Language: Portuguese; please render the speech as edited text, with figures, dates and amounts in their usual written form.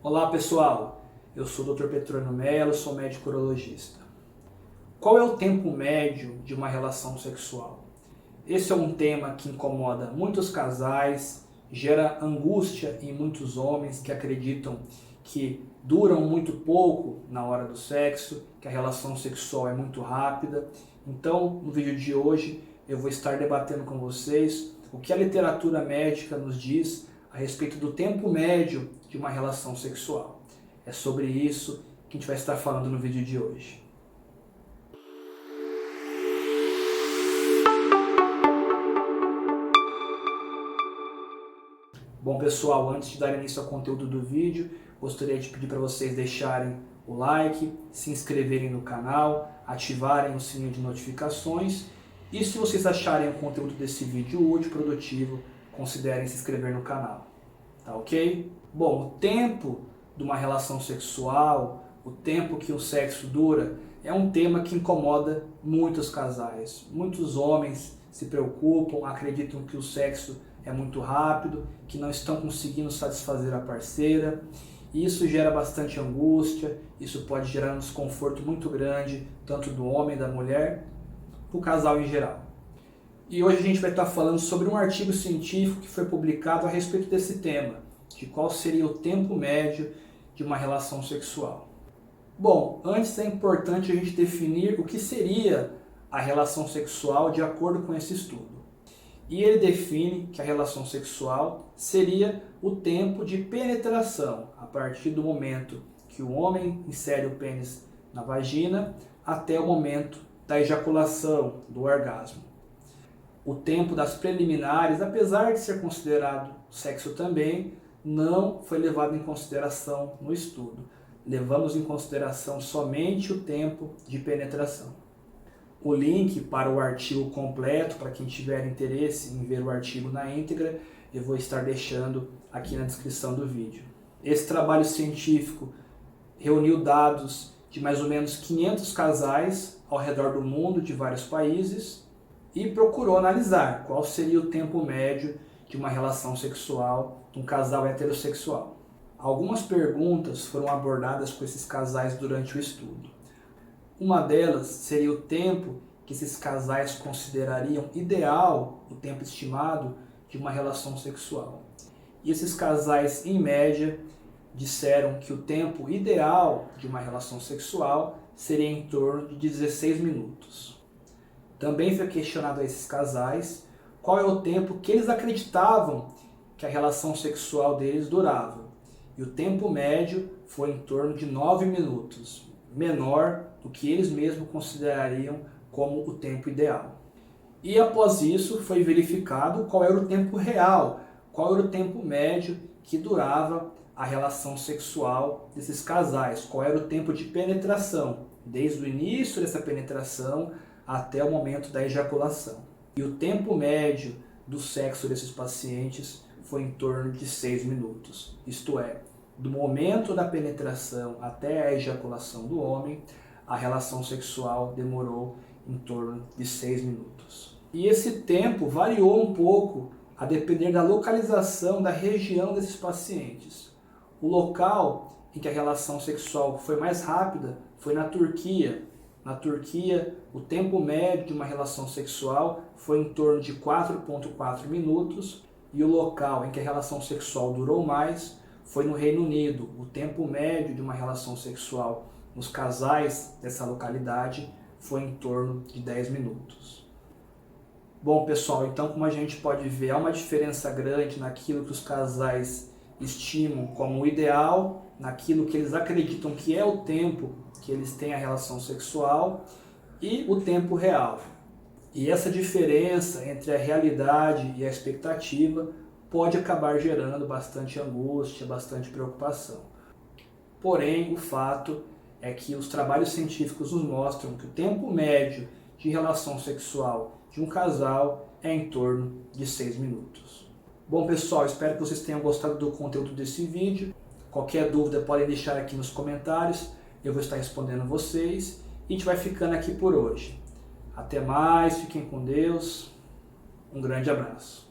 Olá pessoal, eu sou o Dr. Petrônio Mello, sou médico urologista. Qual é o tempo médio de uma relação sexual? Esse é um tema que incomoda muitos casais, gera angústia em muitos homens que acreditam que duram muito pouco na hora do sexo, que a relação sexual é muito rápida. Então, no vídeo de hoje, eu vou estar debatendo com vocês o que a literatura médica nos diz a respeito do tempo médio de uma relação sexual. É sobre isso que a gente vai estar falando no vídeo de hoje. Bom pessoal, antes de dar início ao conteúdo do vídeo, gostaria de pedir para vocês deixarem o like, se inscreverem no canal, ativarem o sininho de notificações e se vocês acharem o conteúdo desse vídeo útil e produtivo, considerem se inscrever no canal, tá ok? Bom, o tempo de uma relação sexual, o tempo que o sexo dura, é um tema que incomoda muitos casais. Muitos homens se preocupam, acreditam que o sexo é muito rápido, que não estão conseguindo satisfazer a parceira. E isso gera bastante angústia, isso pode gerar um desconforto muito grande, tanto do homem e da mulher, para o casal em geral. E hoje a gente vai estar falando sobre um artigo científico que foi publicado a respeito desse tema, de qual seria o tempo médio de uma relação sexual. Bom, antes é importante a gente definir o que seria a relação sexual de acordo com esse estudo. E ele define que a relação sexual seria o tempo de penetração, a partir do momento que o homem insere o pênis na vagina até o momento da ejaculação, do orgasmo. O tempo das preliminares, apesar de ser considerado sexo também, não foi levado em consideração no estudo. Levamos em consideração somente o tempo de penetração. O link para o artigo completo, para quem tiver interesse em ver o artigo na íntegra, eu vou estar deixando aqui na descrição do vídeo. Esse trabalho científico reuniu dados de mais ou menos 500 casais ao redor do mundo, de vários países, e procurou analisar qual seria o tempo médio de uma relação sexual de um casal heterossexual. Algumas perguntas foram abordadas com esses casais durante o estudo. Uma delas seria o tempo que esses casais considerariam ideal, o tempo estimado de uma relação sexual. E esses casais, em média, disseram que o tempo ideal de uma relação sexual seria em torno de 16 minutos. Também foi questionado a esses casais qual é o tempo que eles acreditavam que a relação sexual deles durava. E o tempo médio foi em torno de 9 minutos, menor do que eles mesmos considerariam como o tempo ideal. E após isso foi verificado qual era o tempo real, qual era o tempo médio que durava a relação sexual desses casais, qual era o tempo de penetração, desde o início dessa penetração até o momento da ejaculação. E o tempo médio do sexo desses pacientes foi em torno de 6 minutos. Isto é, do momento da penetração até a ejaculação do homem, a relação sexual demorou em torno de 6 minutos. E esse tempo variou um pouco a depender da localização da região desses pacientes. O local em que a relação sexual foi mais rápida foi na Turquia. Na Turquia, o tempo médio de uma relação sexual foi em torno de 4,4 minutos e o local em que a relação sexual durou mais foi no Reino Unido. O tempo médio de uma relação sexual nos casais dessa localidade foi em torno de 10 minutos. Bom pessoal, então como a gente pode ver, há uma diferença grande naquilo que os casais estimam como o ideal, naquilo que eles acreditam que é o tempo que eles têm a relação sexual e o tempo real. E essa diferença entre a realidade e a expectativa pode acabar gerando bastante angústia, bastante preocupação. Porém, o fato é que os trabalhos científicos nos mostram que o tempo médio de relação sexual de um casal é em torno de 6 minutos. Bom pessoal, espero que vocês tenham gostado do conteúdo desse vídeo. Qualquer dúvida podem deixar aqui nos comentários, eu vou estar respondendo vocês. E a gente vai ficando aqui por hoje. Até mais, fiquem com Deus, um grande abraço.